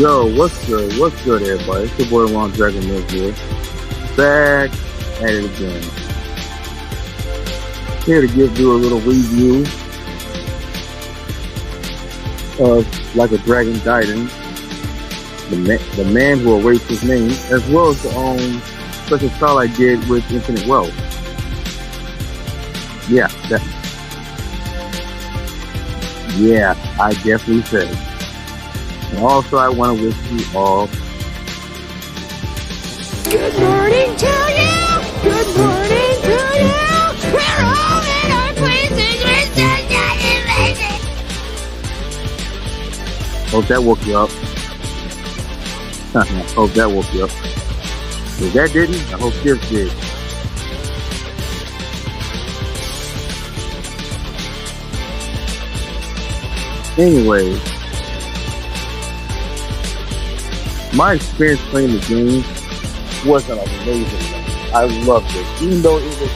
Yo, what's good? What's good, everybody? It's your boy Ronald Dragon Gaiden here. Back at it again. Here to give you a little review of Like a Dragon Gaiden, the man who erased his name, as well as the special trial I did with Infinite Wealth. Yeah, I definitely said. And also, I want to wish you all good morning to you! Good morning to you! We're all in our places! We're so amazing! hope that woke you up. Hope that woke you up. If that didn't, I hope this did. Anyway, my experience playing the game was an amazing one. I loved it. Even though it was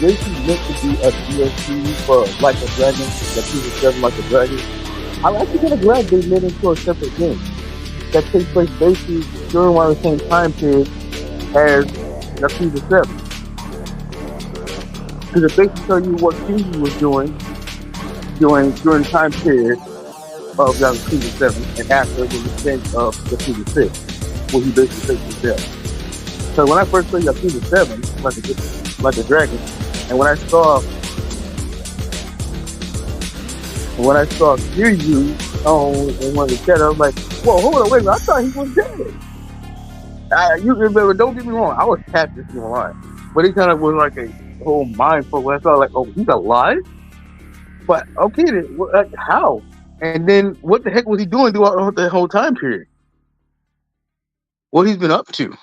originally meant to be a DLC for Like a Dragon, the PS7 Like a Dragon, I'm actually kind of glad they made it into a separate game that takes place basically during one of the same time period as the PS7. Because it basically tells you what Fuji was doing during the time period of the PS7 and after the event of the PS6, where he basically takes his death. So when I first played the PS7, like a dragon, and when I saw Kiryu in one of the chat, I was like, whoa, hold on, wait a minute, I thought he was dead. You remember, don't get me wrong, I was happy to see him alive. But it kind of was like a whole mindful when I thought, like, oh, he's alive? But okay, then, how? And then what the heck was he doing throughout the whole time period? What he's been up to.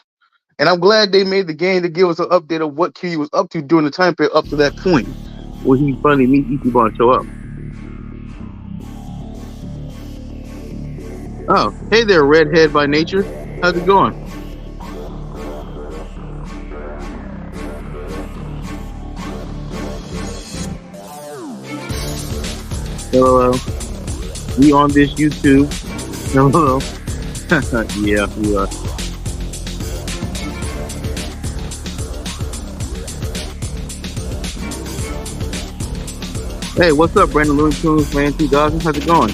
And I'm glad they made the game to give us an update of what Kiryu was up to during the time period up to that point where he finally meets Ichiban and show up. Oh, hey there, redhead by nature. How's it going? Hello. We on this YouTube. Hello. Yeah, we are. Hey, what's up, Brandon Looney Tunes, man? 2000. How's it going?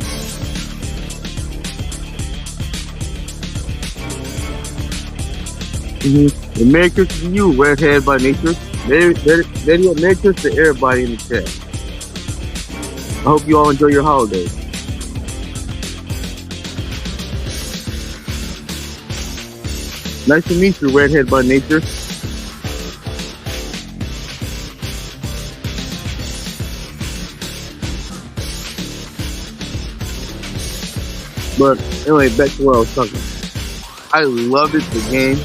Mm-hmm. Merry Christmas to you, redhead by nature. Merry Christmas to everybody in the chat. I hope you all enjoy your holidays. Nice to meet you, redhead by nature. But anyway, back to what I was talking about. I loved it, the game.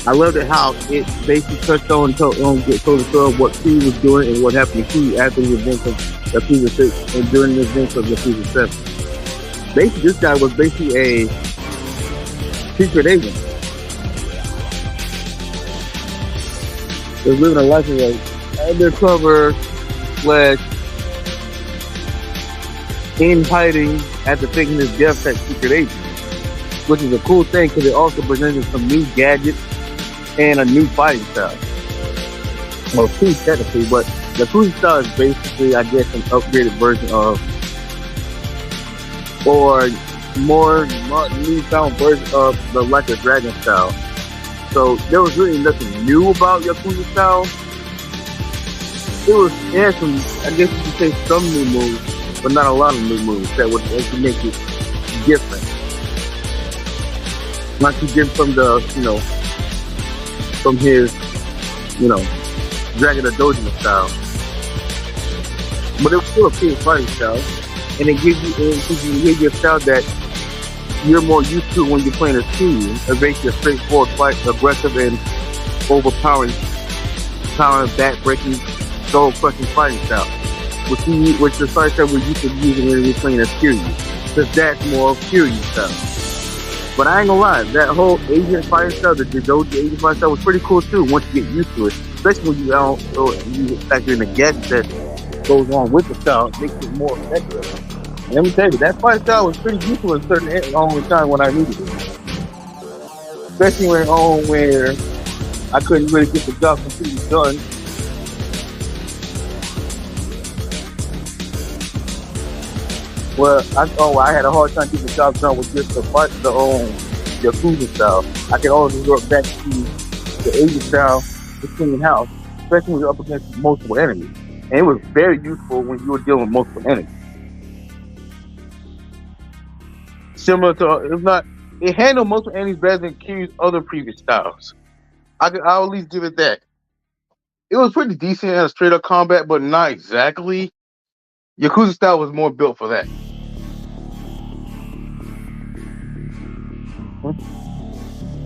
I loved it how it basically touched on told the story of what Kiryu was doing and what happened to Kiryu after the events of the PS6 and during the events of the PS7. Basically, this guy was basically a secret agent. He was living a life of like undercover / in hiding after taking his death as secret agent, which is a cool thing because it also presented some new gadgets and a new fighting style. Well, two technically, but the fighting style is basically, I guess, an upgraded version of, or more newfound version of the Like a Dragon style. So there was really nothing new about Yakuza style. It had some, I guess you could say, some new moves, but not a lot of new moves that would actually make it different. Not too different from the, from his, Dragon of Dojima style. But it was still a cool fighting style. And it gives you a style that you're more used to when you're playing as Kiryu. It's basically a straightforward fight, aggressive and overpowering, back-breaking, soul-crushing fighting style. Which the fighting style we're used to using when we're playing as Kiryu. Because that's more of Kiryu style. But I ain't gonna lie, that whole Asian fighting style, the Doji Asian fighting style was pretty cool too once you get used to it. Especially when you factor in the gadget that goes on with the style, it makes it more effective. And let me tell you, that fight style was pretty useful in certain times when I needed it. Especially where I couldn't really get the job completely done. Well, I had a hard time getting the job done with just the Yakuza style. I could always resort back to the Asian style, the clean house, especially when you're up against multiple enemies. And it was very useful when you were dealing with multiple enemies. Similar to, if not, it handled multiple enemies better than Kiryu's other previous styles. I'll at least give it that. It was pretty decent in a straight up combat, but not exactly. Yakuza style was more built for that.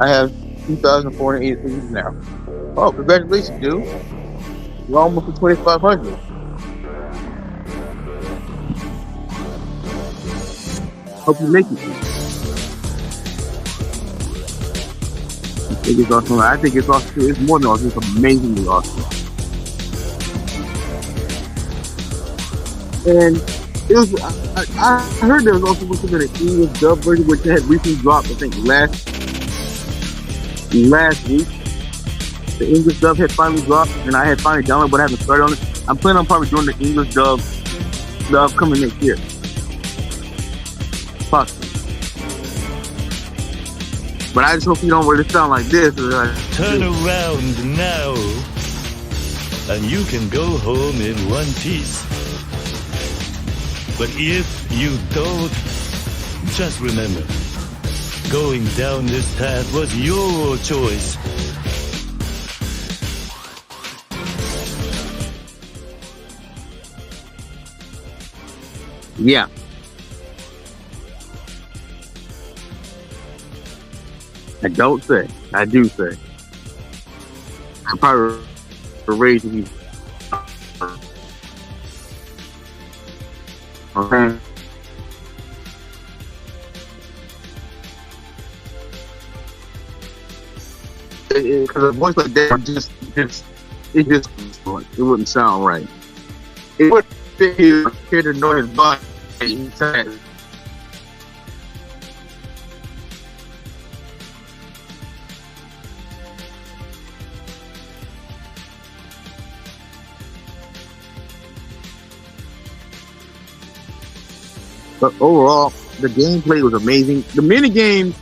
I have 2,483 now. Oh, congratulations, dude. You're almost at 2,500. Hope you make it. I think it's awesome. I think it's awesome. It's more than awesome. It's amazingly awesome. And it was. I heard there was also supposed to be an English dub version, which had recently dropped. I think last week. The English dub had finally dropped, and I had finally downloaded, but I haven't started on it. I'm planning on probably doing the English dub the upcoming next year. Possibly. But I just hope you don't really sound like this. Turn around now, and you can go home in one piece. But if you don't, just remember, going down this path was your choice. Yeah. I don't say. I do say. I'm probably raised to be. Okay. Because a voice like that it wouldn't sound right. It wouldn't fit here to know his body. He said. But overall, the gameplay was amazing. The mini games,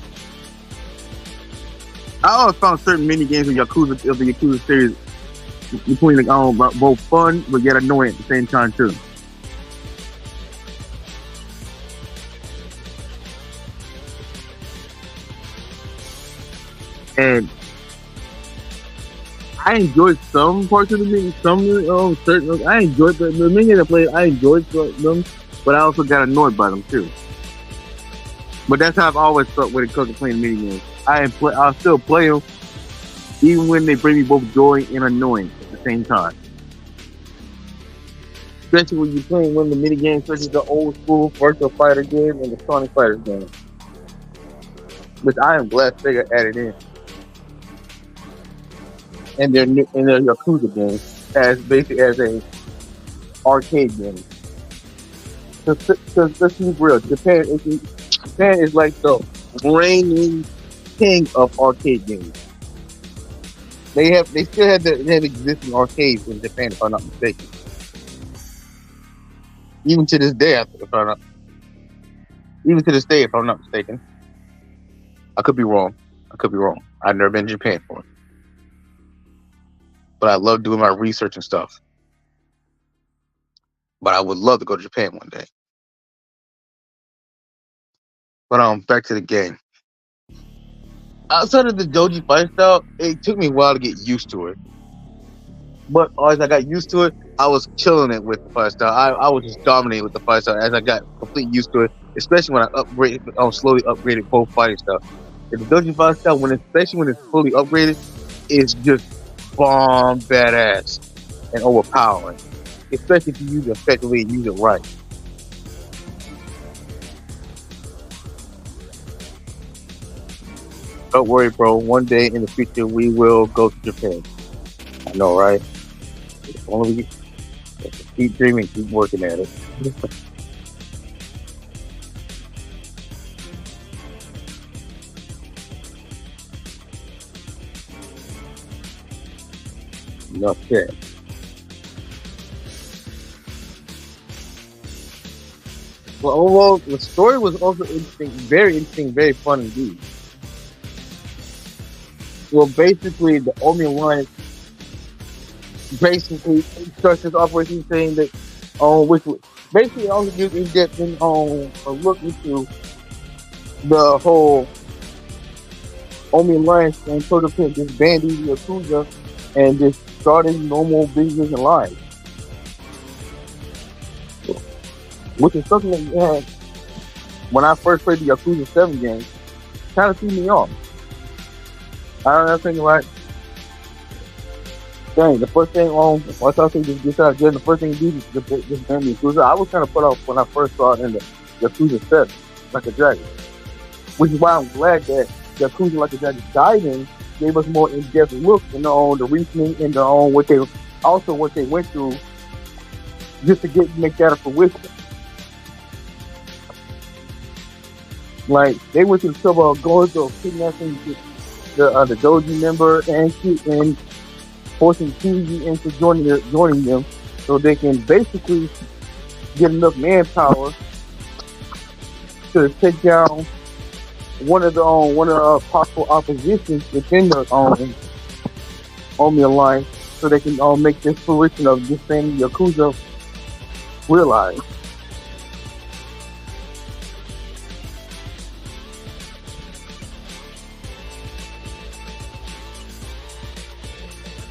I always found certain mini games of the Yakuza series between both fun but yet annoying at the same time too. And I enjoyed some parts of the mini, I enjoyed the mini that I played. I enjoyed them. But I also got annoyed by them too. But that's how I've always felt when it comes to playing mini games. I'll still play them, even when they bring me both joy and annoying at the same time. Especially when you're playing one of the mini games, such as the old school Virtual Fighter game and the Sonic Fighter game, which I am glad Sega added in, and their Yakuza game as basically as a arcade game. Because let's be real, Japan is like the reigning king of arcade games. They still have existing arcades in Japan, if I'm not mistaken. Even to this day, if I'm not mistaken. I could be wrong. I've never been to Japan for it. But I love doing my research and stuff. But I would love to go to Japan one day. But back to the game. Outside of the doji fight style, it took me a while to get used to it. But as I got used to it, I was killing it with the fight style. I was just dominating with the fight style as I got completely used to it. Especially when I slowly upgraded both fighting style. The doji fight style, especially when it's fully upgraded, is just bomb badass and overpowering. Especially if you use it effectively and use it right. Don't worry, bro. One day in the future, we will go to Japan. I know, right? If only we keep dreaming, keep working at it. Okay. Well, overall, the story was also interesting, very fun indeed. Well, basically, the Omi Alliance basically starts this operation saying that, which was basically also gives in depth in a look into the whole Omi Alliance and sort of disbanding the Yakuza and just starting normal business and life, which is something that you had when I first played the Yakuza 7 game. Kind of threw me off. I don't know, thinking like, dang, the first thing once I say this gets out of jail, the first thing you do is just ban the Yakuza. I was kind of put off when I first saw it in the Yakuza 7, Like a Dragon. Which is why I'm glad that Yakuza Like a Dragon Gaiden gave us more in-depth look on the reasoning and what they went through just to make that a fruition. Like, they went to the trouble of going to kidnapping the doji member and forcing Kyuji into joining them so they can basically get enough manpower to take down one of the possible oppositions within the Omi Alliance, so they can make this fruition of this thing Yakuza realize.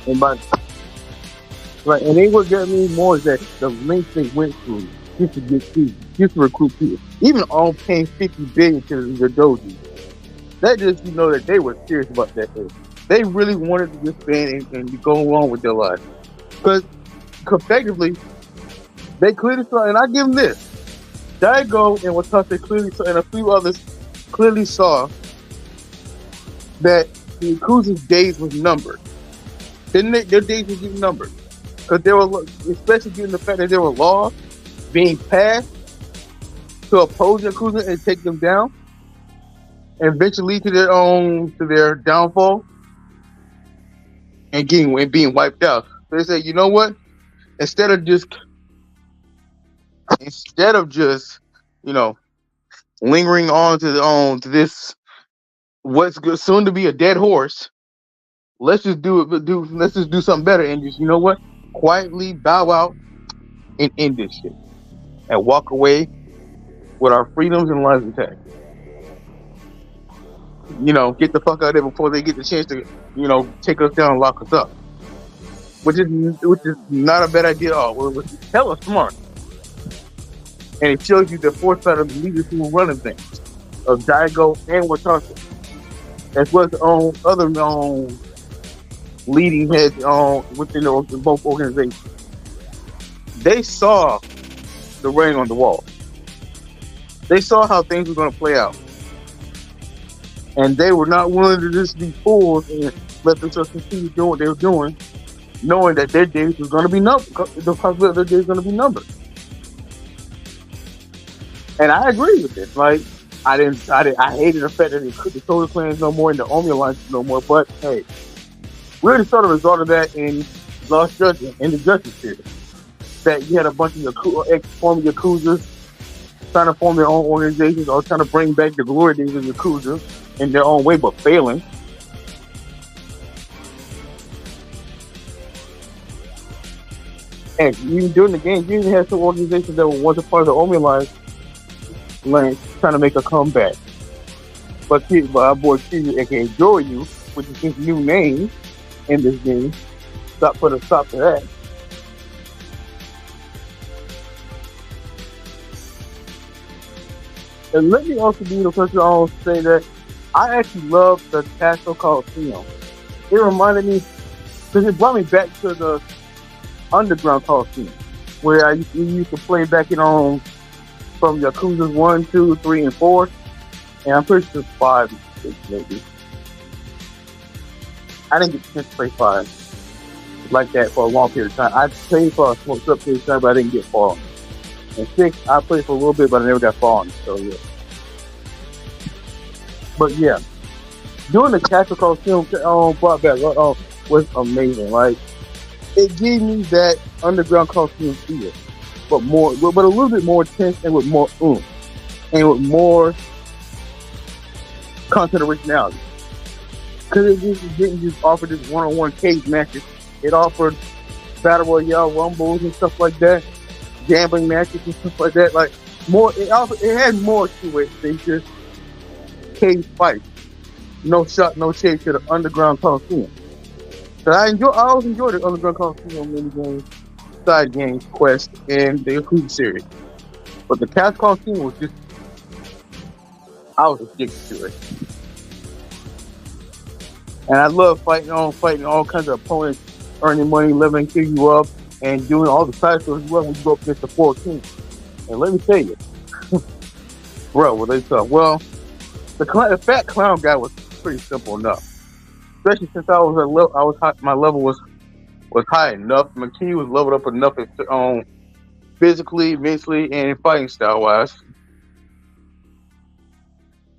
And and they what got me more is that the lengths they went through just to get people, just to recruit people, even paying $50 billion to the doji. That just that they were serious about that thing. They really wanted to disband and go along with their life, because effectively they clearly saw, and I give them this: Daigo and Watase clearly saw, and a few others clearly saw that the Yakuza's days was numbered. Their days were getting numbered, because they were, especially given the fact that there were laws being passed to oppose Yakuza and take them down, and eventually lead to their downfall and being wiped out. So they said, you know what? Instead of just lingering on to this what's soon to be a dead horse, let's just do something better and just quietly bow out and end this shit and walk away with our freedoms and lives intact. Get the fuck out of there before they get the chance to take us down and lock us up, which is not a bad idea at all. Which is hella smart, and it shows you the foresight of the leaders who were running things, of Daigo and Watase, as well as other leading heads within both organizations. They saw the writing on the wall. They saw how things were going to play out, and they were not willing to just be fools and let themselves continue doing what they were doing, knowing that their days was going to be numbered. The possibility of their days was going to be numbered. And I agree with this. Like, I hated the fact that they couldn't the Total Clans no more and the Omi Alliance no more. But hey, we already saw the result of that in Lost Judgment, in the Justice Series. That you had a bunch of ex-former Yakuzas trying to form their own organizations or trying to bring back the glory days of Yakuza in their own way, but failing. And even during the game, you even had some organizations that were once a part of the Omi Alliance trying to make a comeback. But our boy Kiryu, aka Joryu, which is his new name in this game, put a stop to that. And let me also be the person to say that I actually love the Castle Coliseum. It reminded me, because it brought me back to the Underground Coliseum, where we used to play back from Yakuza 1, 2, 3, and 4. And I'm pretty sure 5 and 6, maybe. I didn't get a chance to play 5 like that for a long period of time. I played for a short period of time, but I didn't get far. And 6, I played for a little bit, but I never got far on it, so yeah. But yeah, doing the Castle Coliseum brought back was amazing. Like, it gave me that underground cartoon feel, but but a little bit more intense and with more oomph and with more content originality. Because it didn't just offer this one-on-one cage matches. It offered battle royale rumbles and stuff like that, gambling matches and stuff like that. Like more, it had more to it than just cage fights. No shot, no shade to the underground cartoon. So I always enjoyed the underground cartoon mini games, side games, quest, and the Yakuza series. But the Cast cartoon was just, I was addicted to it. And I love fighting all kinds of opponents, earning money, leveling you up, and doing all the side stories as well when you go up against the 14. And let me tell you, bro, what they thought. Well, the fat clown guy was pretty simple enough. Especially since I was my level was high enough. McKinney was leveled up enough physically, mentally, and fighting style wise.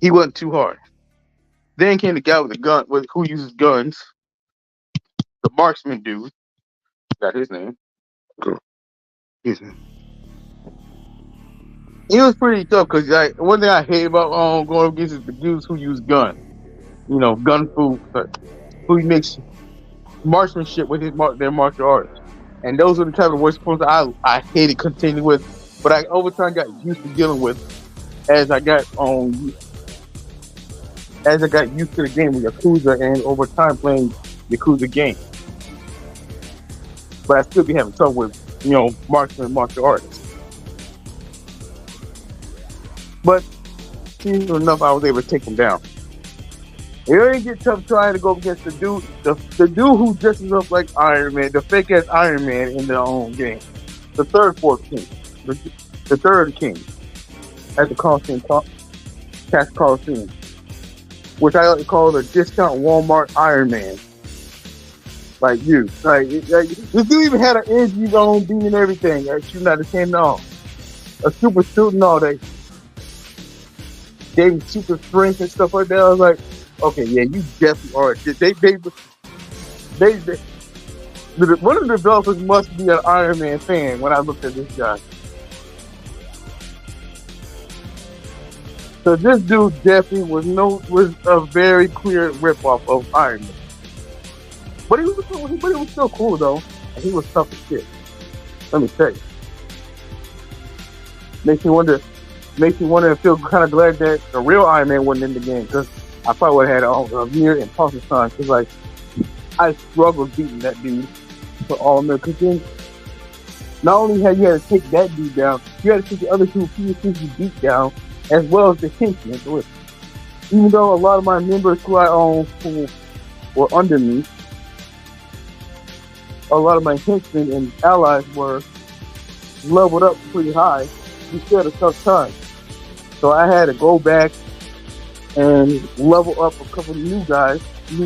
He wasn't too hard. Then came the guy with the gun, who uses guns, the marksman dude. Got his name. Excuse me. He was pretty tough because one thing I hate about going up against is the dudes who use guns. You know, gun food, who makes marksmanship with their martial arts. And those are the type of worst opponents I hated continuing with, but I over time got used to dealing with as I got used to the game with Yakuza and over time playing Yakuza games. But I still be having trouble with, marksman and martial artists. But seeing enough, I was able to take them down. It really get tough trying to go against the dude who dresses up like Iron Man, the fake ass Iron Man in their own game. The fourth king, the third king at the Cast Coliseum, which I like to call the discount Walmart Iron Man. Like you, this dude even had an energy on beam and everything, shooting out his hand and all, a super suit and all that. Gave him super strength and stuff like that. I was like, okay, yeah, you definitely are. One of the developers must be an Iron Man fan when I looked at this guy. So this dude definitely was a very clear ripoff of Iron Man. But he was still cool though, and he was tough as shit. Let me tell you. Makes me wonder and feel kind of glad that the real Iron Man wasn't in the game, because I probably would have had a year in Pulse time. Because like I struggled beating that dude for all American. Because not only had you had to take that dude down, you had to take the other two people you beat down, as well as the henchmen. Even though a lot of my members who were under me, a lot of my henchmen and allies were leveled up pretty high. We still had a tough time. So I had to go back and level up a couple of new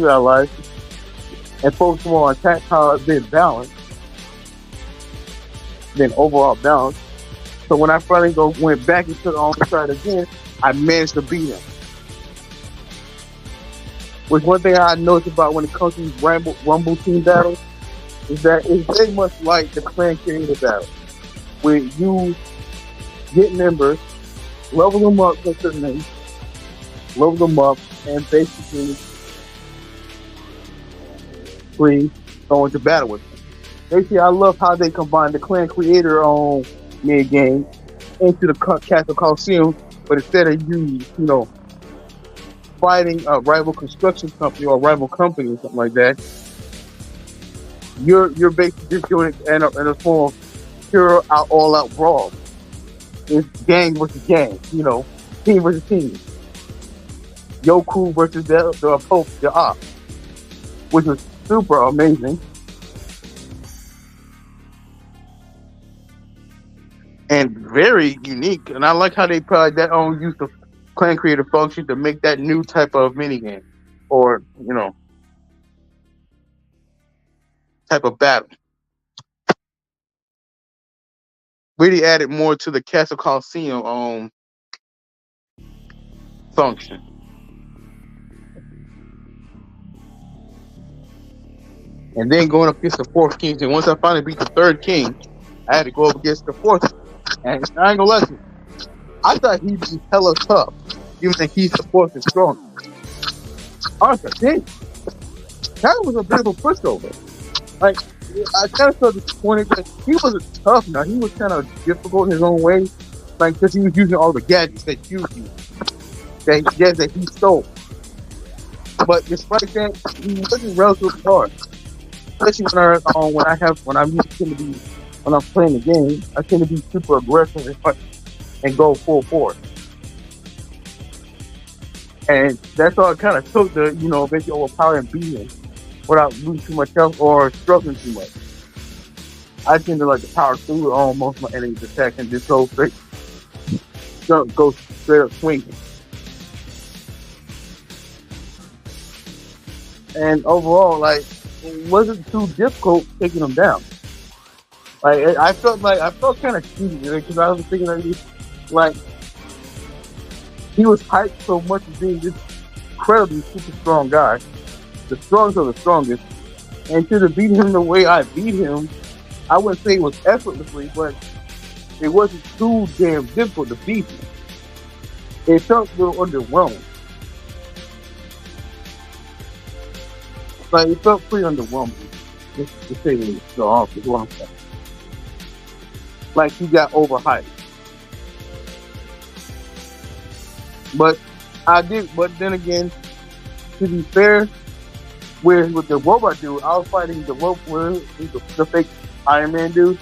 allies, and focus more on attack power than balance, than overall balance. So when I finally went back into the on side again, I managed to beat him. Which one thing I noticed about when it comes to these Rumble team battles is that it's very much like the clan creator battle, where you get members, level them up to a certain age, level them up, and basically go into battle with them. Basically, I love how they combine the clan creator on mid game into the Castle Coliseum, but instead of you fighting a rival construction company or a rival company or something like that, you're basically just doing it in a form of pure all-out brawl. It's gang versus gang, team versus team. Yoku versus the Pope, the Op, which was super amazing. And very unique. And I like how they probably use the clan creator function to make that new type of minigame or, type of battle. Really added more to the Castle Coliseum function. and then going up against the fourth king. And once I finally beat the third king, I had to go up against the fourth. And I ain't gonna let you. I thought he'd be hella tough, even though he's the fourth and strong. Arthur, dang, that was a bit of a pushover. Like, I kind of felt disappointed that he wasn't tough now. He was kind of difficult in his own way, like because he was using all the gadgets that you use, that he stole. But despite that, he wasn't relatively hard. Especially when I'm playing the game, I tend to be super aggressive and go full force. And that's all it kind of took to, eventually overpower and beat him without losing too much health or struggling too much. I tend to like to power through most of my enemy's attack and just go straight up swinging. And overall, like, it wasn't too difficult taking him down. Like, I felt kind of cheated because I was thinking that he was hyped so much as being this incredibly super strong guy, the strongest of the strongest, and to beat him the way I beat him, I wouldn't say it was effortlessly, but it wasn't too damn difficult to beat him. It felt a little underwhelming. Like, it felt pretty underwhelming, just to say the honest, what I'm saying. Like, he got overhyped. But then again, to be fair, with the robot dude, I was fighting the fake Iron Man dude.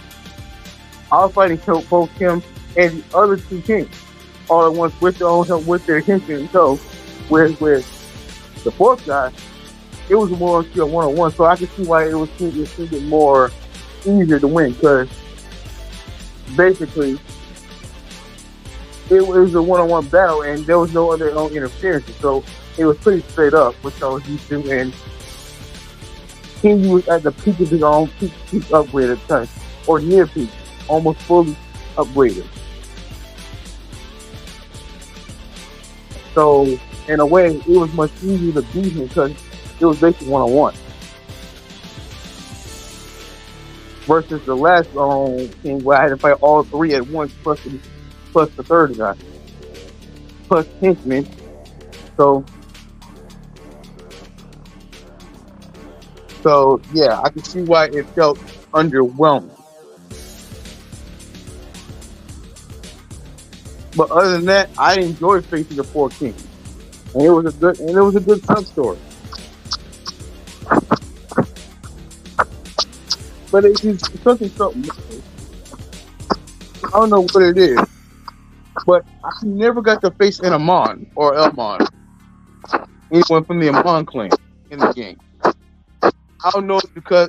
I was fighting both him and the other two kings all at once with their own help, with their henchmen. So with the fourth guy, it was more a one-on-one. So I could see why it was more easier to win, because basically it was a one-on-one battle and there was no other interference. So it was pretty straight up, which I was used to. And he was at the peak of his own peak upgrade at the time, or near peak, almost fully upgraded. So in a way, it was much easier to beat him because it was basically one-on-one. Versus the last thing where I had to fight all three at once, plus the third guy, plus henchmen. So yeah, I can see why it felt underwhelming. But other than that, I enjoyed facing the four kings, and it was a good sub story. But it's something. I don't know what it is, but I never got to face an Amon or Elmon, anyone from the Amon clan in the game. I don't know,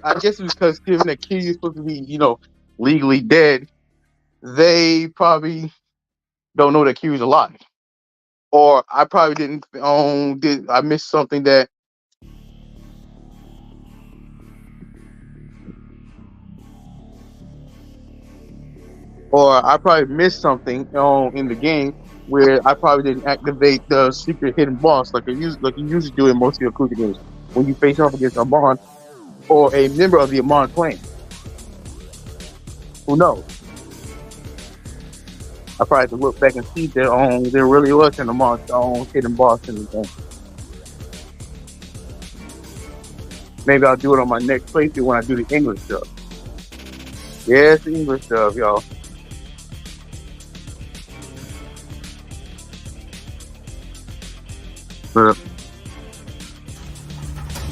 I guess it's because given that Kiryu is supposed to be, legally dead, they probably don't know that Kiryu's alive. Or I probably did I missed something that in the game where I probably didn't activate the secret hidden boss like you usually do in most of your Yakuza games when you face off against Amon or a member of the Amon clan. Who knows? I probably have to look back and see that there really was an Amon hidden boss in the game. Maybe I'll do it on my next playthrough when I do the English stuff. Yeah, it's the English stuff, y'all.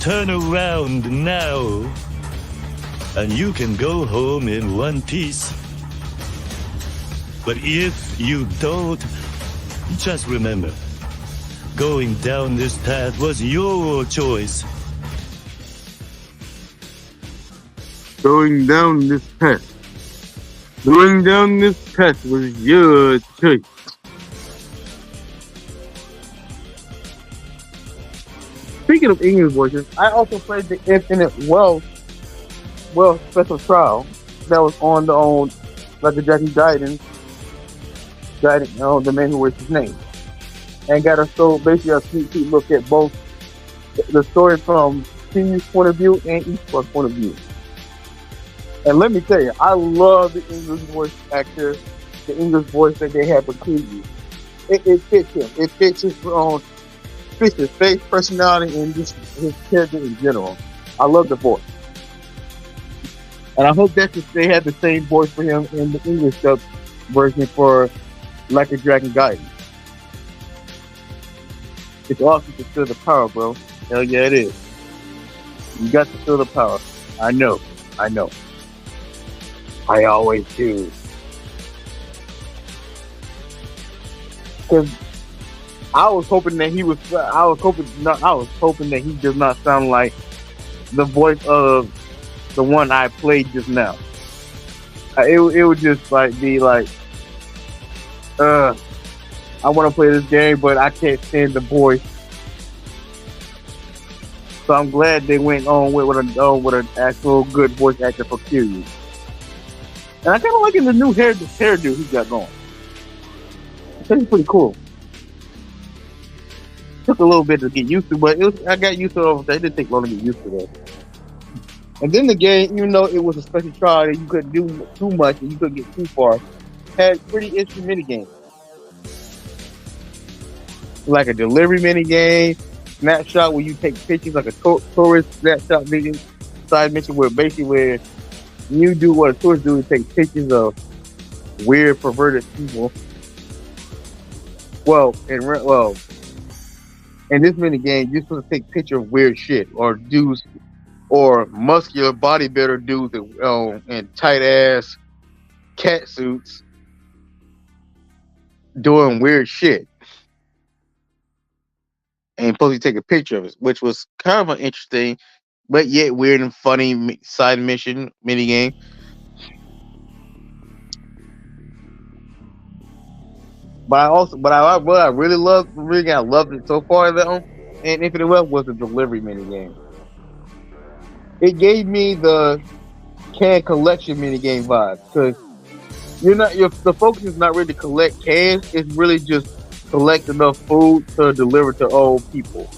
Turn around now, and you can go home in one piece. But if you don't, just remember, going down this path was your choice. Going down this path was your choice. Speaking of English voices, I also played the Infinite Wealth Special Trial that was on Like A Dragon Gaiden, the man who wears his name, and got basically a sneak peek look at both the story from Kiryu's point of view and Ichiban's point of view. And let me tell you, I love the English voice actor, the English voice that they have for Kiryu. It fits him. It fits fits his face, personality, and just his character in general. I love the voice. And I hope that they have the same voice for him in the English dub version for Like A Dragon Gaiden. It's awesome to feel the power, bro. Hell yeah, it is. You got to feel the power. I know. I always do. Because I was hoping that he does not sound like the voice of the one I played just now. It would just be like, I want to play this game, but I can't stand the voice. So I'm glad they went on with an actual good voice actor for Kiryu. And I kind of like the new hairdo he got going. I think it's pretty cool. Took a little bit to get used to, but I got used to it. It didn't take long to get used to that. And then the game, even though it was a special trial that you couldn't do too much and you couldn't get too far, had pretty interesting mini games. Like a delivery mini game, snapshot where you take pictures, like a tourist snapshot side mission where you do what a tourist do, is take pictures of weird, perverted people. In this mini game, you're supposed to take pictures of weird shit or dudes or muscular bodybuilder dudes in tight ass cat suits doing weird shit. And supposed to take a picture of it, which was kind of an interesting, but yet weird and funny side mission mini game. But what I really loved it so far though, and Infinite Wealth was the delivery mini game. It gave me the can collection mini game vibe because the focus is not really to collect cans. It's really just collect enough food to deliver to old people.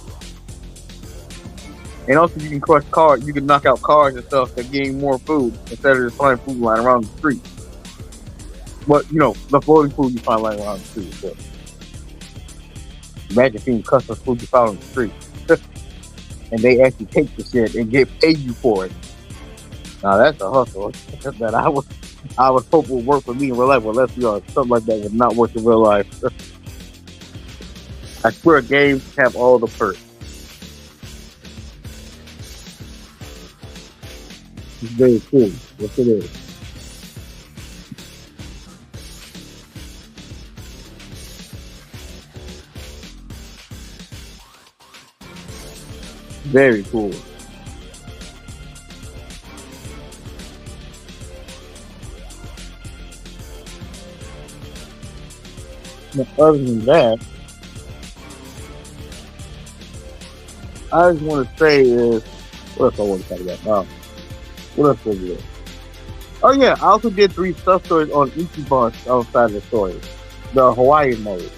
And also you can crush cars, you can knock out cars and stuff to gain more food instead of just finding food lying around the street. But the floating food you find lying around the street. So. Imagine seeing custom food you found on the street. And they actually take the shit and get paid you for it. Now that's a hustle that I was hoping would work for me in real life. Well, let's be honest, something like that would not work in real life. I swear games have all the perks. It's very cool. Yes, it is. Very cool. But other than that, I just want to say is, what else I want to talk about? What else was there? Oh yeah, I also did 3 sub stories on Ichiban outside of the story. The Hawaii mode.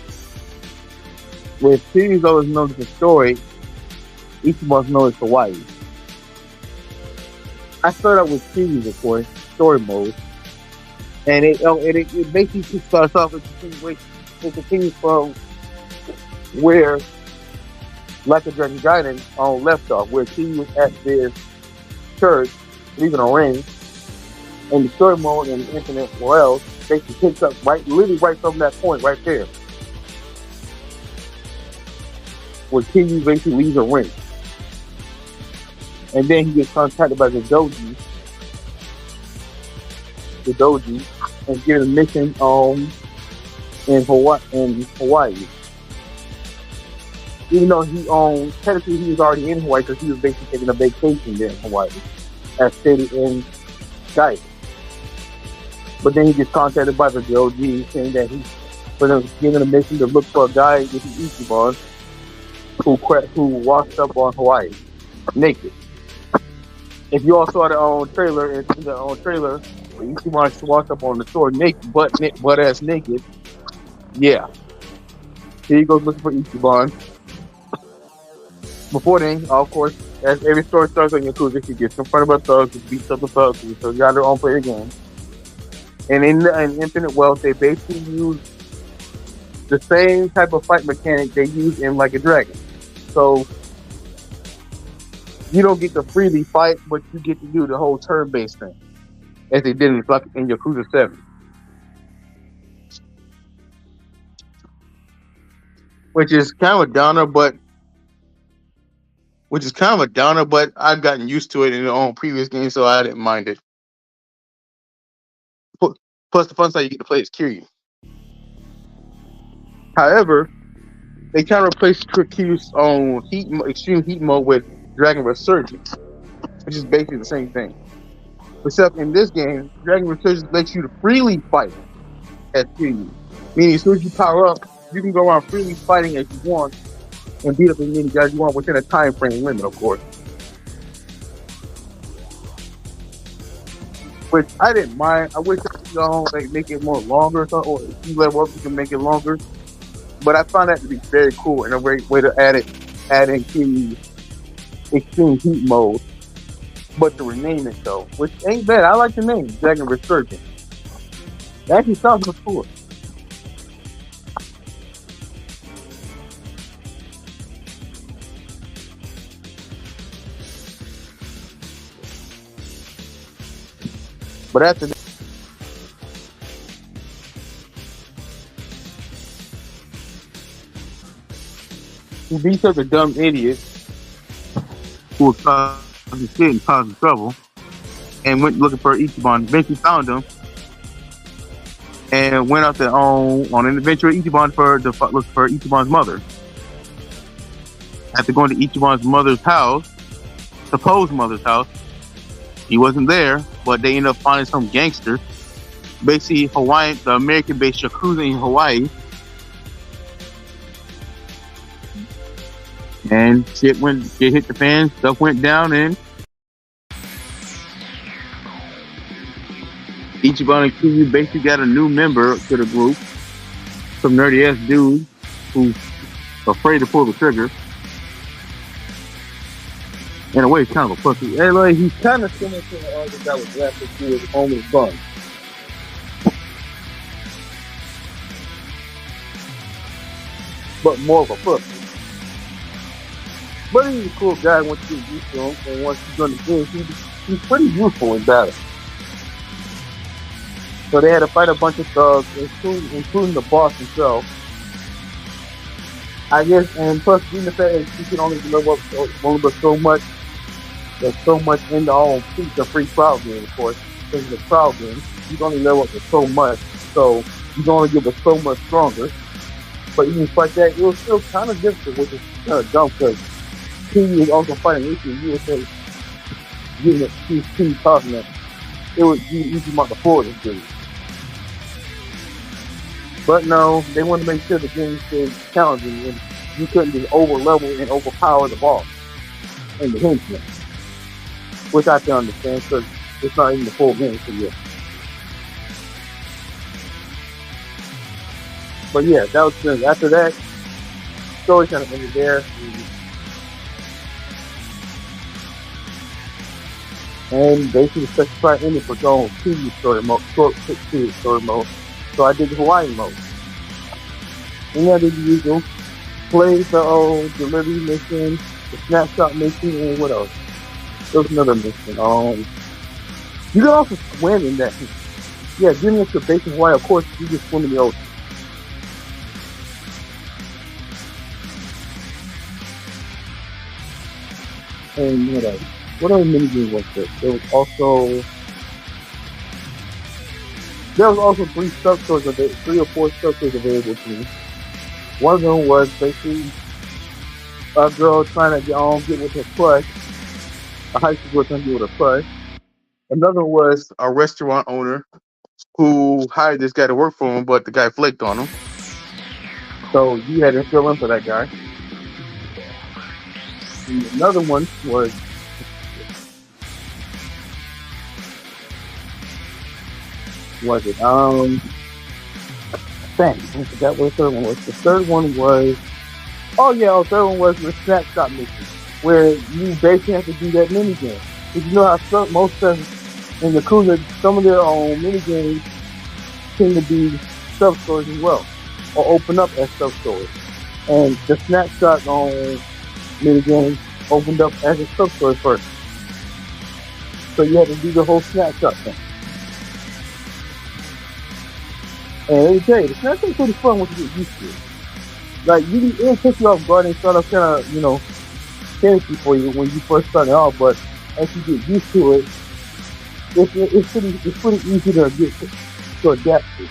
With series always known as the story, Ichiban's known as Hawaii. I started out with series, of course, story mode. And it basically starts off with continuation. It continues from where Like A Dragon Gaiden left off, where he was at this church, leaving a ring, and the story mode in Infinite World basically picks up literally right from that point right there, where Kiryu basically leaves a ring, and then he gets contacted by the doji, and given a mission in Hawaii. Even though technically he was already in Hawaii because he was basically taking a vacation there in Hawaii, as stated in Skype. But then he gets contacted by the OG saying that he's given a mission to look for a guy with the Ichiban who washed up on Hawaii naked. If you all saw the trailer, where Ichiban washed up on the shore naked, butt ass naked. Yeah. Here he goes looking for Ichiban. Before then, of course, As every story starts on Yakuza, she gets in front of a thug, she beats up the thug, so you got their own play game. And in Infinite Wealth, they basically use the same type of fight mechanic they use in Like a Dragon. So you don't get to freely fight, but you get to do the whole turn-based thing, as they did in Yakuza 7. Which is kind of a downer, but I've gotten used to it in the previous games, so I didn't mind it. Plus, the fun side you get to play is Kiryu. However, they kind of replaced Kiryu's own extreme heat mode with Dragon Resurgence, which is basically the same thing. Except in this game, Dragon Resurgence lets you to freely fight as Kiryu. Meaning, as soon as you power up, you can go around freely fighting as you want and beat up as many guys you want within a time frame limit, of course. Which I didn't mind. I wish they make it more longer, or if you level up, you can make it longer. But I found that to be very cool and a great way to add in Kiryu's extreme heat mode. But to rename it though, which ain't bad. I like the name, Dragon Resurgence. That actually sounds much cooler. But after that, he beats up a dumb idiot who was causing shit and causing trouble, and went looking for Ichiban. Eventually found him, and went out there on an adventure with Ichiban to look for Ichiban's mother. After going to Ichiban's mother's house, supposed mother's house, he wasn't there, but they ended up finding some gangster, basically the American-based Yakuza in Hawaii. And shit hit the fan, stuff went down, and Ichiban and Kiryu basically got a new member to the group, some nerdy-ass dude who's afraid to pull the trigger. In a way, he's kind of a pussy. And like, he's kind of similar to the other guy with glasses who was only fun. But more of a pussy. But he's a cool guy once you get used to him. And once he's on the game, he's pretty useful in battle. So they had to fight a bunch of thugs, including the boss himself. I guess, and plus, being the fact that you can only level up so much. There's so much in the whole free trial game, of course. Because the trial game, you can only level up to so much. So you can only get it so much stronger. But even like that, it was still kind of difficult, which is kind of dumb because King was also fighting issue. You would say, getting it, King talking that it was easy about the forward dude. But no, they wanted to make sure the game stayed challenging and you couldn't just over level and overpower the boss and the henchman. Which I can understand because it's not even the full game for you. But yeah, that was good. After that, story kind of ended there. And basically the specified ending for going to story mode, short story mode. So I did the Hawaii mode. And I did the usual. Played the delivery mission, the snapshot mission, and what else? There was another mission. You can also swim in that. Yeah, getting into the base of Hawaii, of course, you just swim in the ocean. And what else? What other minigames was there? There was also 3 or 4 sub-stories available to me. One of them was basically a girl trying to get with her crush. A high school girl trying to get with her crush. Another was a restaurant owner who hired this guy to work for him, but the guy flaked on him. So you had to fill in for that guy. And another one was it? Dang, I forgot what the third one was. The third one was the snapshot mission. where you basically have to do that mini game. Because you know how most stuff in Yakuza, some of their mini games tend to be sub stories as well, or open up as sub stories. And the snapshot mini game opened up as a sub story first, so you had to do the whole snapshot thing. And let me tell you, the snapshot's pretty fun once you get used to it. Like it'll take you off guard and start off kind of fancy for you when you first start off, but as you get used to it, it's pretty easy to adapt to.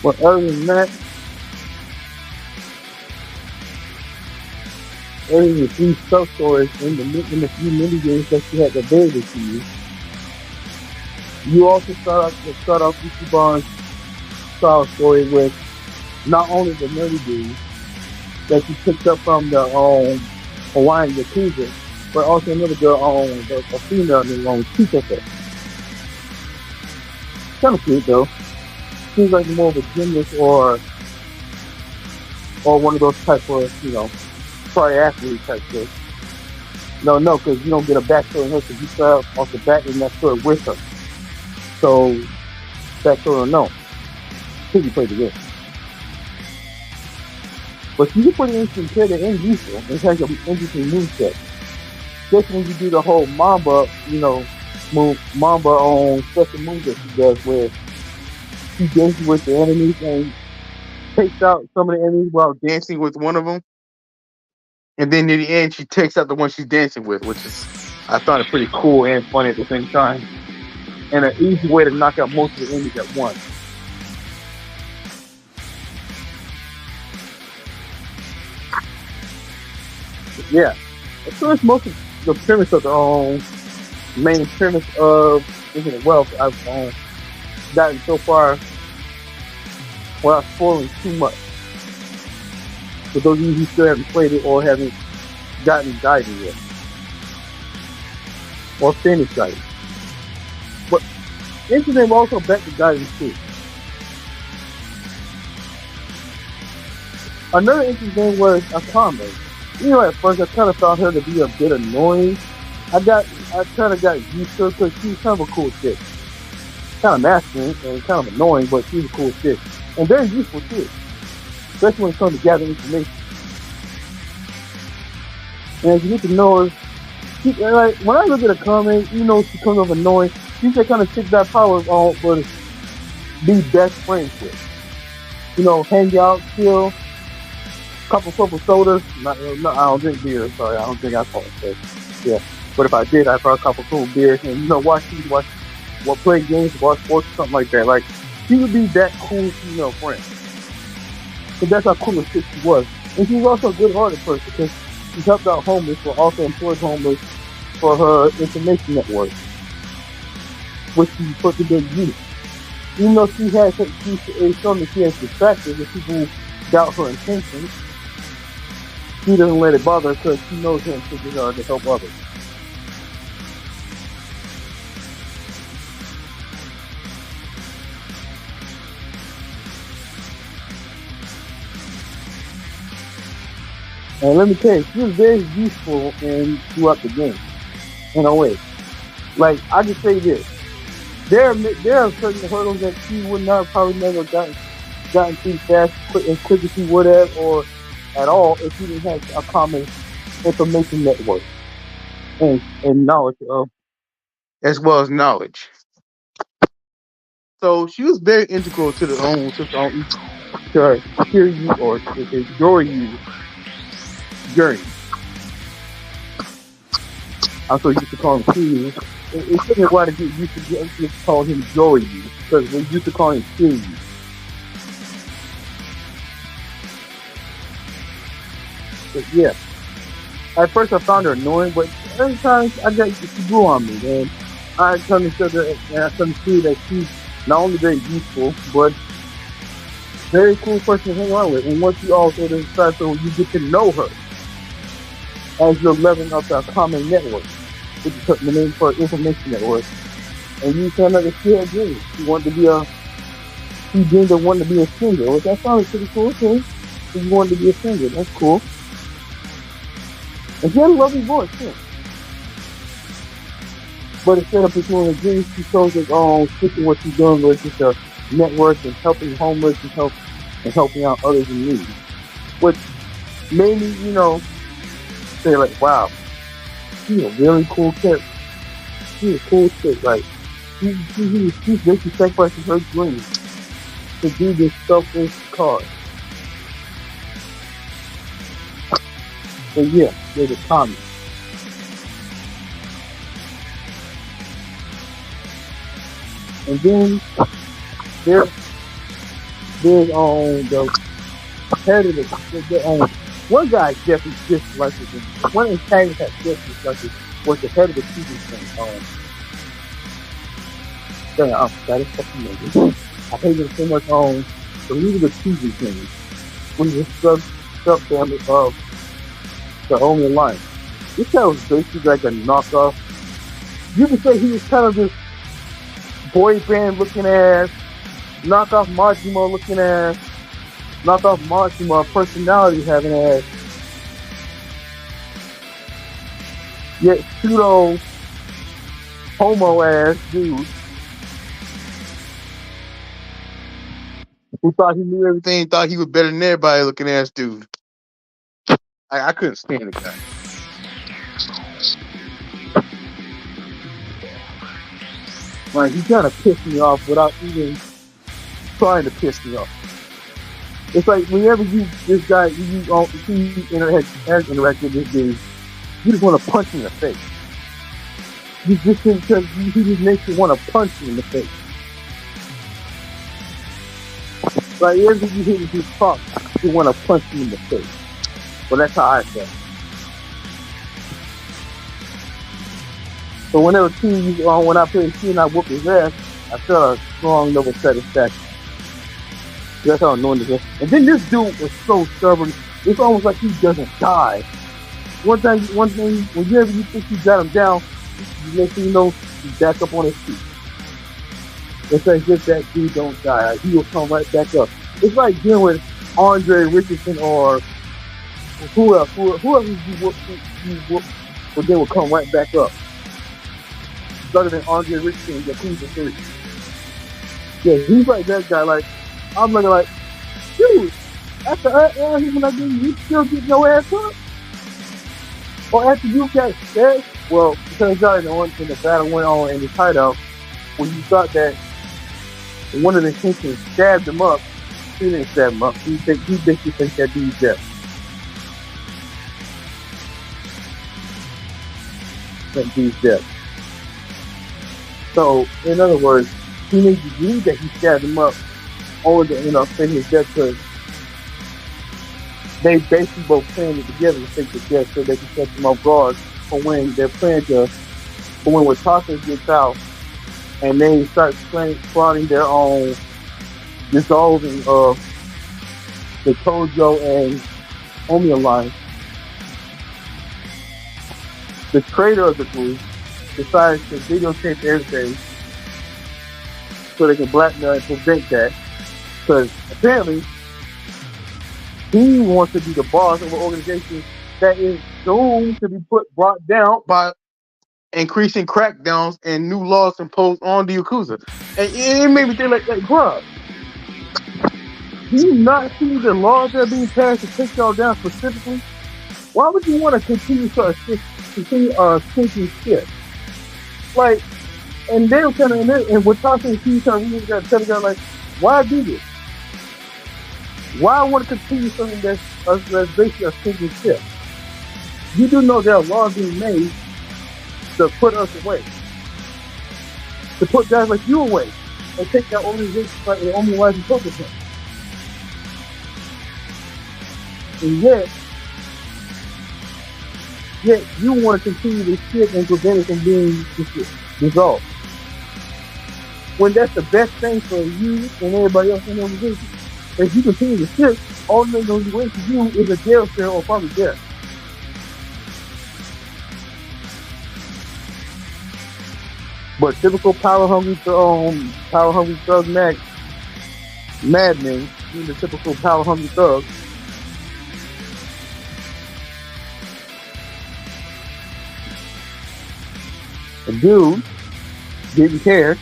But other than that, other than the 3 sub stories in the few mini games that you had available to you, you also start off Ichiban's style story with not only the nerdy dudes that you picked up from the Hawaiian Yakuza, but also another girl a female named Chikasa. Kind of cute though. Seems like more of a gymnast or one of those type of triathlete type things. No, because you don't get a backstory in her because you start off the back in that story with her. So backstory no. Till you play the game. But she's a pretty interesting character and useful. It has an interesting moveset. Especially when you do the whole Mamba, Mamba on special moves that she does where she dances with the enemies and takes out some of the enemies while dancing with one of them. And then in the end, she takes out the one she's dancing with, which is, I thought it pretty cool and funny at the same time. And an easy way to knock out most of the enemies at once. But yeah. So it's most of the premise of the main premise of Infinite Wealth I've gotten so far without spoiling too much. For those of you who still haven't played it or haven't gotten Gaiden yet. Or finished Gaiden. But Infinite also back to Gaiden too. Another interesting thing was Akame. At first I kind of thought her to be a bit annoying. I kind of got used to her because she's kind of a cool chick. Kind of masculine and kind of annoying, but she's a cool chick. And very useful too. Especially when it comes to gathering information. And as you get to know her, when I look at Akame, she comes off annoying. She's that kind of chick that power to be best friends with. Hang out, chill. Couple sodas. I don't drink beer. Sorry, I don't think I call it. Yeah, but if I did, I'd probably a couple cool beers and play games, watch sports, something like that. Like she would be that cool female friend. But that's how cool a chick she was. And she was also a good-hearted person because she helped out homeless, but also employed homeless for her information network, which she put to good use. Even though she's shown that she has distracted and people doubt her intentions, she doesn't let it bother her because she knows her intentions are to help others. And let me tell you, she was very useful throughout the game, in a way. Like, I can say this. There are certain hurdles that she would not probably never gotten through fast as quick as she would have, or at all, if she didn't have a common information network and knowledge of, as well as knowledge. So she was very integral to her Kiryu or Yoryu journey. I'm so used to calling him Kiryu. It took me a while to get used to calling him Yoryu because we used to call him Kiryu. But yeah, at first I found her annoying, but every time she grew on me, and I understood that she's not only very useful, but very cool person to hang around with. And once you also decide, so you get to know her, as you're leveling up the common network, which is the name for information network. And you kind of still agree. You want to be a, he dreamed of wanting to be a singer, which I found pretty cool too. So you wanted to be a singer, that's cool. And she had a lovely voice too. But instead of pursuing a dream, she chose it on sticking what she's doing, which is a network and helping homeless and helping out others in need. Which made me, say like, wow, she's a really cool kid. She's a cool chick. Like, she's basically sacrificing her dreams to do this selfless cause. So yeah, there's a comment. And then there's on the head of the one guy definitely disliked it. One antagonist that disliked it was the head of the TV thing. That is fucking amazing. I hate him so much on the leader of the TV thing, which is a sub-family of the only line. This guy was basically like a knockoff. You could say he was kind of this boy band looking ass, knockoff Majima looking ass, knockoff Majima personality having ass, yet pseudo homo ass dude who thought he knew everything, thought he was better than everybody looking ass dude. I couldn't stand the guy. Like, he kind of pissed me off without even trying to piss me off. It's like whenever this guy, has interacted with this dude, you just want to punch him in the face. You just because he just makes you want to punch him in the face. Like every time you hear him talk, you want to punch him in the face. Well, that's how I felt. So whenever when I played T and I whooped his ass, I felt a strong level of satisfaction. That's how annoying it is. And then this dude was so stubborn. It's almost like he doesn't die. One thing, whenever you think you got him down, next thing you know, he's back up on his feet. It's like if that dude don't die, like, he will come right back up. It's like dealing with Andre Richardson or whoever you whoop, but they will come right back up. Better than Andre Richardson in Yakuza 3. Yeah, he's like that guy. Like, I'm looking like, dude, after when I get you still get your ass up? Or after you got dead? Well, because in the battle went on in the hideout, when you thought that one of the Simpsons stabbed him up, he didn't stab him up. He basically thinks that dude's dead. That dude's dead. So, in other words, he made you believe that he stabbed him up over the, saying his death because they basically both planned it together to fake his death so they can set him off guard for when they're planning for when Wataka gets out and they start plotting their own dissolving of the Tojo and Omi alliance. The traitor of the group decides to videotape everything so they can blackmail and prevent that. Because apparently, he wants to be the boss of an organization that is soon to be brought down by increasing crackdowns and new laws imposed on the Yakuza. And it made me think like bruh, do you not see the laws that are being passed to take y'all down specifically? Why would you want to continue sinking shit? Like, and they were kind of, and we're talking to each other, we got to tell each other, like, why do this? Why I want to continue something that's basically a sinking ship? You do know there are laws being made to put us away, to put guys like you away, and take that organization like the only life and focus on. And yet you want to continue this shit and prevent it from being dissolved. When that's the best thing for you and everybody else in the organization. If you continue to shit, all they're going to wait for you is a jail cell or probably death. But typical power hungry thug madmen, being the typical power hungry thug, a dude didn't care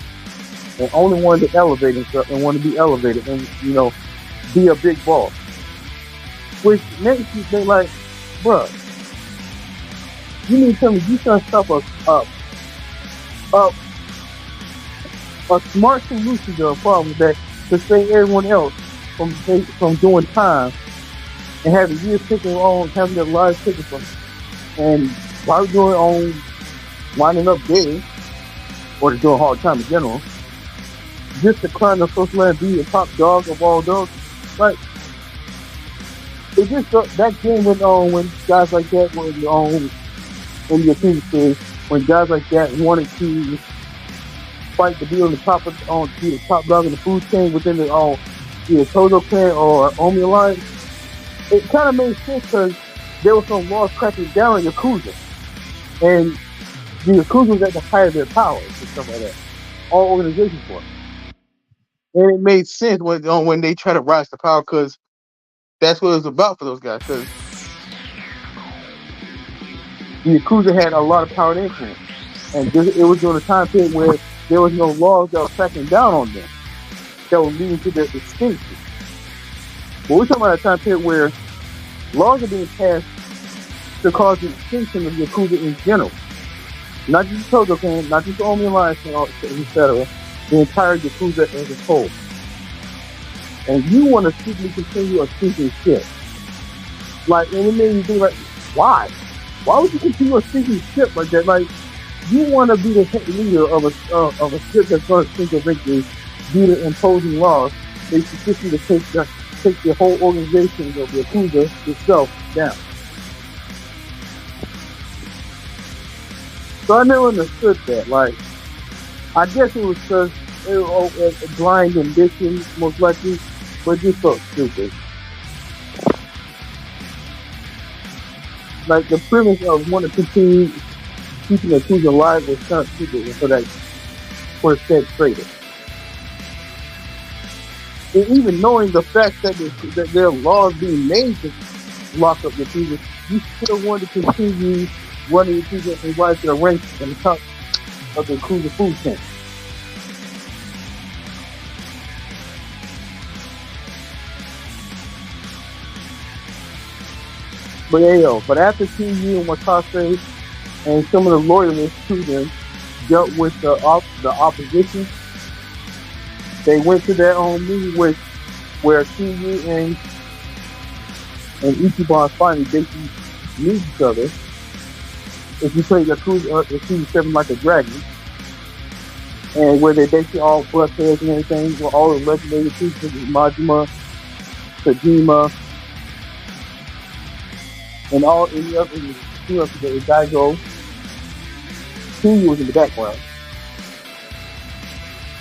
and only wanted to elevate himself and wanted to be elevated and be a big boss. Which makes you think like, bruh, you mean to tell me you trying to stop a smart solution to a problem that to save everyone else from doing time and having years taken on, having their lives taken from them. And while doing on winding up dead or just doing hard time in general, just to climb the social ladder, be the top dog of all dogs, like it just that game went on when guys like that were in the team when guys like that wanted to fight to be on the top be the top dog in the food chain within the either Tozo clan or Omi Alliance. It kind of made sense because there was some laws cracking down on Yakuza, and the Yakuza was at the height of their powers and stuff like that. All organizations were, and it made sense when they try to rise to power because that's what it was about for those guys. Because the Yakuza had a lot of power and influence, and it was during a time period where there was no laws that were cracking down on them that were leading to their extinction. But we're talking about a time period where laws are being passed to cause the extinction of the Yakuza in general. Not just the Tozo clan, not just the Omi Alliance, etc. The entire Yakuza as a whole. And you want to simply continue a sinking ship. Like, and it made me think like, why? Why would you continue a sinking ship like that? Like, you want to be the head leader of a ship that's going to sink eventually due to imposing laws. They specifically to take the whole organization of the Yakuza itself down. So I never understood that. Like, I guess it was just a blind ambition, most likely, but just so stupid. Like, the premise of wanting to continue keeping the Yakuza alive was kind of stupid for said trader. And even knowing the fact that there are laws being made to lock up the Yakuza, you still want to continue running the Yakuza and rise to the ranks and the top of the Yakuza food chain. But after Kiyu and Watase and some of the loyalists to them dealt with the opposition, they went to their own meeting where Kiyu and Ichiban finally basically meet each other. If you play Yakuza 7 Like a Dragon, and where they basically all bust heads and everything, where all the legendary pieces, Majima, Tajima, and all any other the Daigo. Kiyu was in the background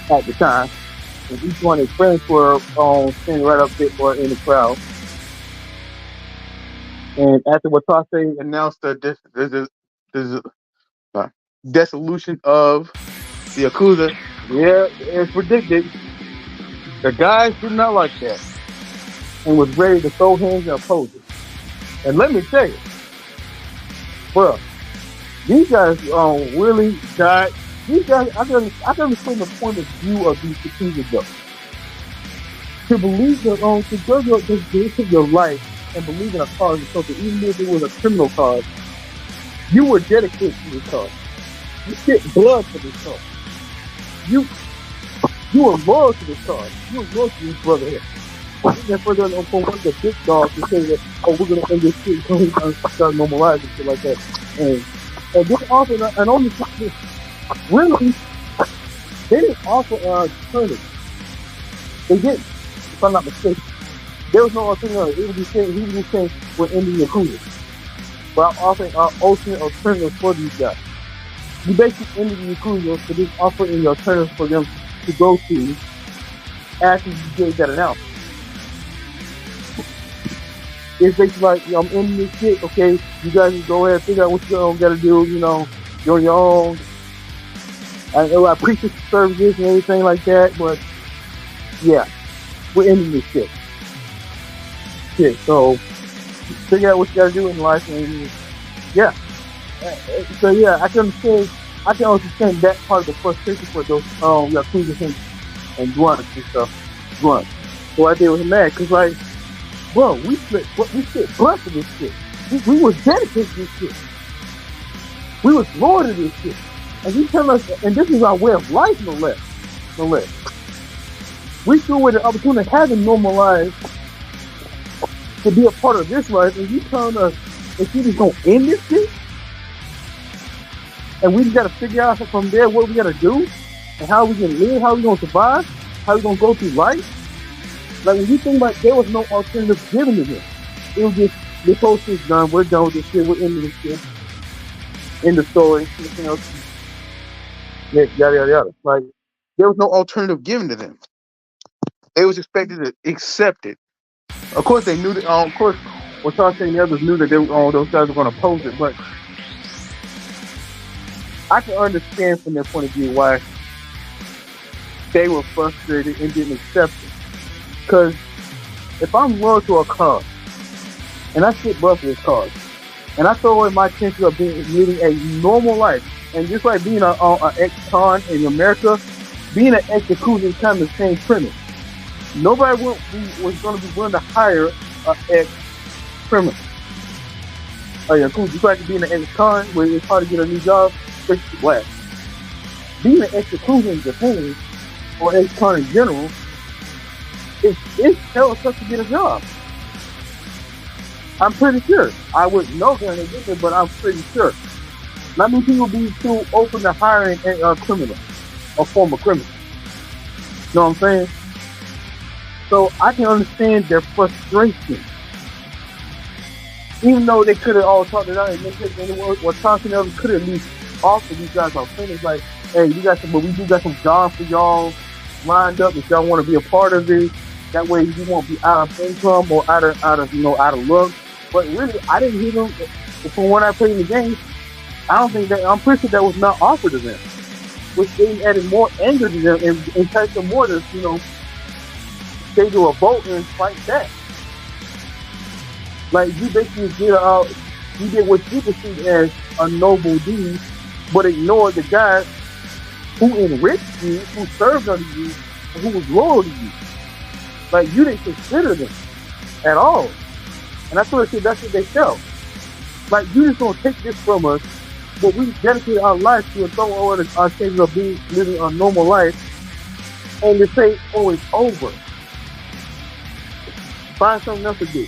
at the time, and each one of his friends were standing right up there or in the crowd. And after Watase announced the dissolution of the Yakuza, as predicted, the guys did not like that and was ready to throw hands and oppose it. And let me tell you, bro, these guys really died. These guys, I can understand the point of view of these Yakuza though. To believe that to go to your life and believe in a cause or something, even if it was a criminal cause, you were dedicated to this cause. You shed blood for this cause. You were loyal to this cause. You were loyal to this brother here. And further on from one of the big dogs to say that, we're going to end this shit so we can start normalizing shit like that. And this offer, and only this, really, they didn't offer an alternative. They didn't, if I'm not mistaken. There was no alternative. He would be saying, we're ending Yakuza. But offering an alternate alternative for these guys. You basically ended the Yakuza for this offering the alternative for them to go to after you gave that announcement. It's basically like, I'm ending this shit, okay, you guys just go ahead and figure out what you gotta do, you're on your own. I appreciate the services and everything like that, but yeah, we're ending this shit. So figure out what you gotta do in life, and yeah. So yeah, I can understand. I can understand that part of the frustration for those Yakuza and grunts and stuff. Grunts. So I did was mad because like, bro, we split blood for this shit. We was dedicated to this shit. We was loyal to this shit. And you tell us, and this is our way of life, no less. No less. We still with the opportunity of having normal lives to be a part of this life, and you telling us that you just gonna end this shit? And we just gotta figure out from there what we gotta do and how we can live, how we gonna survive, how we gonna go through life. Like when you think about there was no alternative given to this. It was just this whole shit's done, we're done with this shit, we're ending this shit. End the story, anything else. Yada yada yada. Like there was no alternative given to them. They was expected to accept it. Of course they knew that of course Watake and the others knew that they those guys were gonna oppose it, but I can understand from their point of view why they were frustrated and didn't accept it. Because if I'm loyal to a cause, and I sit buff with cause, and I throw away my chances of living a normal life, and just like being an ex-con in America, being an ex-Yakuza is kind of the same premise. Nobody was going to be willing to hire an ex-criminal. Just like being an ex-con, where it's hard to get a new job, especially black. Being an ex-Yakuza in Japan, or ex-con in general, it's hell tough to get a job. I'm pretty sure. I wouldn't know going to get it, but I'm pretty sure. Not many people be too open to hiring a criminal, a former criminal. You know what I'm saying? So I can understand their frustration. Even though they could have all talked it out and were talking to them, could have at least offered these guys alternatives like, hey, we do got some jobs for y'all lined up if y'all want to be a part of this. That way you won't be out of income or out of luck. But really, I didn't hear them from when I played in the game. I'm pretty sure that was not offered to them, which they added more anger to them and enticed them more to stay to a boat and fight back. Like you basically did what you perceive as a noble deed, but ignored the guys who enriched you, who served under you, and who was loyal to you. Like you didn't consider them at all. And I sort of said that's what they felt. Like you just gonna take this from us, but we dedicated our lives to and throw over our chances of living a normal life, and to say, oh, it's over. Find something else to do.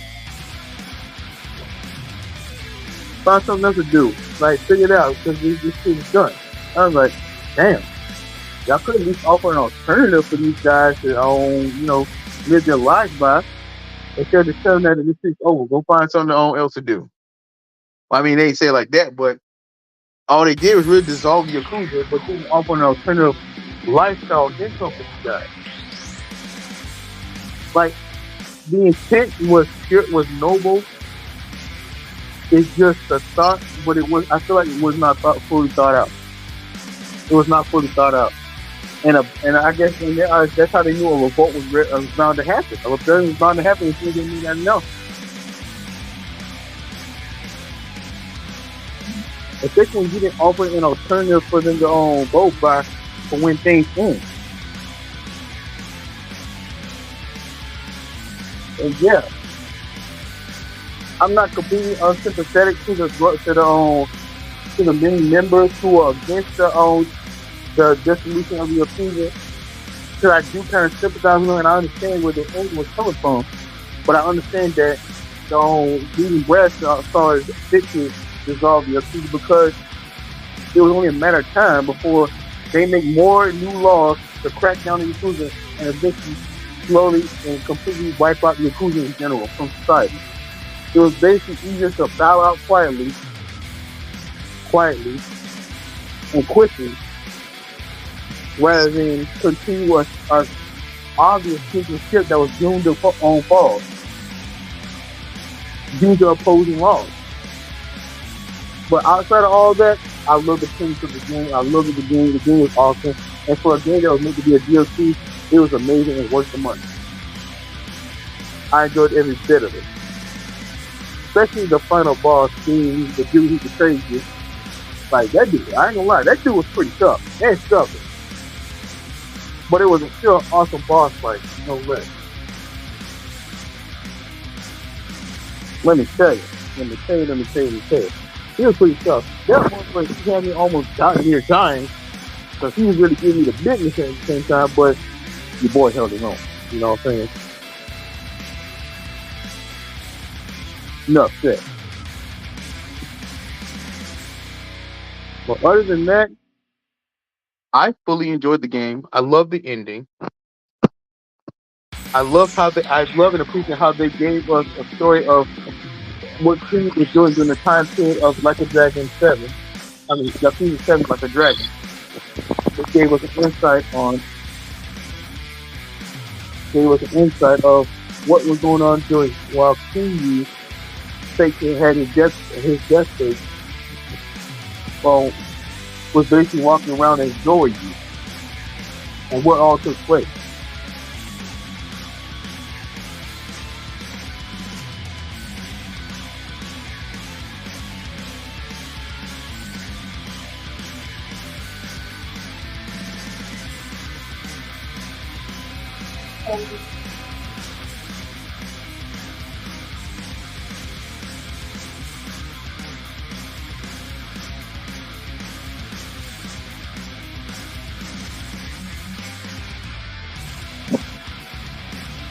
Find something else to do. Like figure it out because this shit is done. I was like, damn. Y'all could at least offer an alternative for these guys to live their lives by. Instead of just telling them that this is over, go find something else to do. Well, I mean, they didn't say it like that, but all they did was really dissolve the Yakuza, but didn't offer an alternative lifestyle income for these guys. Like, the intent was noble. It's just a thought, but I feel like it was not fully thought out. It was not fully thought out. And I guess that's how they knew a revolt was bound to happen. A rebellion was bound to happen if they didn't need anything else. Especially when you didn't offer an alternative for them to vote by for when things end. And yeah, I'm not completely unsympathetic to the many members who are against the dissolution of the Yakuza, because I do kind of sympathize with them, and I understand where the end was coming from. But I understand that leading West saw it fit to dissolve the Yakuza because it was only a matter of time before they make more new laws to crack down the Yakuza and eventually slowly and completely wipe out the Yakuza in general from society. It was basically easier to bow out quietly and quickly, rather than continue a obvious sinking ship that was doomed to fall due to opposing laws. But outside of all that, I love the premise of the game. I love the game. The game was awesome. And for a game that was meant to be a DLC, it was amazing and worth the money. I enjoyed every bit of it. Especially the final boss, seeing the dude who betrayed you. Like, that dude, I ain't gonna lie, that dude was pretty tough. And stubborn. But it was still an awesome boss fight, no less. Let me tell you. He was pretty tough. That one where he had me almost dying. Because he was really giving me the business at the same time, but your boy held him on. You know what I'm saying? Enough said. But other than that, I fully enjoyed the game. I love the ending. I love and appreciate how they gave us a story of what King was doing during the time period of Like a Dragon 7. I mean, the season 7 Like a Dragon. It gave us an insight of what was going on during while King had his death state. Well, was basically walking around and ignoring you, and what all took place.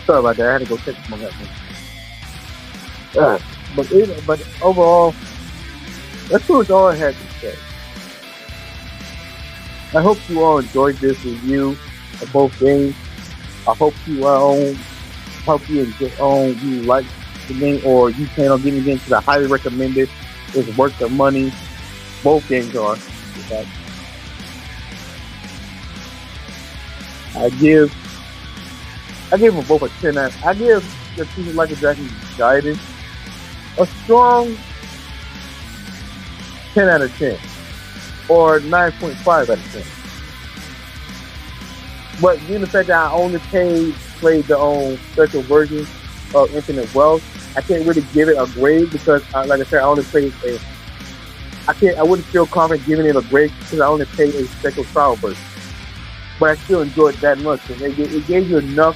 Sorry about that. I had to go check some of that one. But overall, that's pretty much all I had to say. I hope you all enjoyed this review of both games. I hope you like the game, or you plan on getting into the highly recommended. It's worth the money. Both games are. Okay. I give them both a 10 out. I give the season Like a Dragon Gaiden a strong 10 out of 10, or 9.5 out of 10. But given the fact that I only played the special version of Infinite Wealth, I can't really give it a grade because, like I said, I only played I wouldn't feel confident giving it a grade because I only played a special trial version. But I still enjoyed it that much. And it gave you enough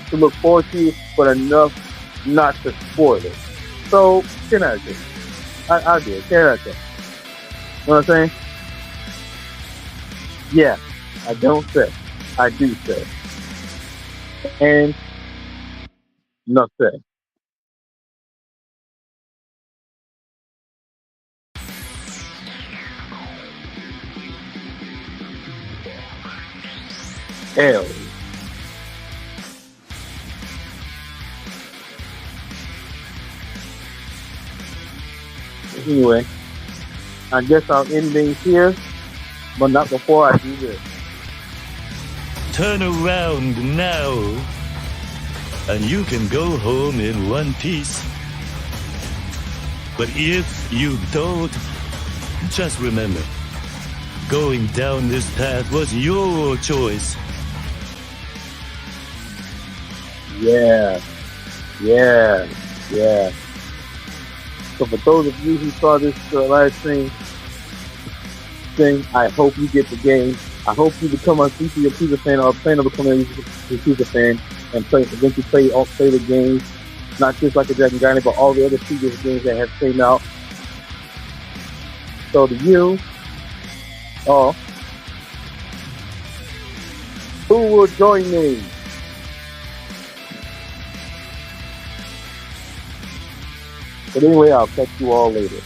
to look forward to, but enough not to spoil it. So, 10 out of 10. I'll do it. 10 out of 10. You know what I'm saying? Yeah, I don't say. I do say. And enough said. L. Anyway, I guess I'll end things here, but not before I do this. Turn around now, and you can go home in one piece. But if you don't, just remember, going down this path was your choice. Yeah. So for those of you who saw this live stream thing, I hope you get the game. I hope you become a future Yakuza fan or plan to become a Yakuza fan and eventually play the games, not just Like a Dragon Gaiden, but all the other previous games that have came out. So to you, who will join me? But anyway, I'll catch you all later.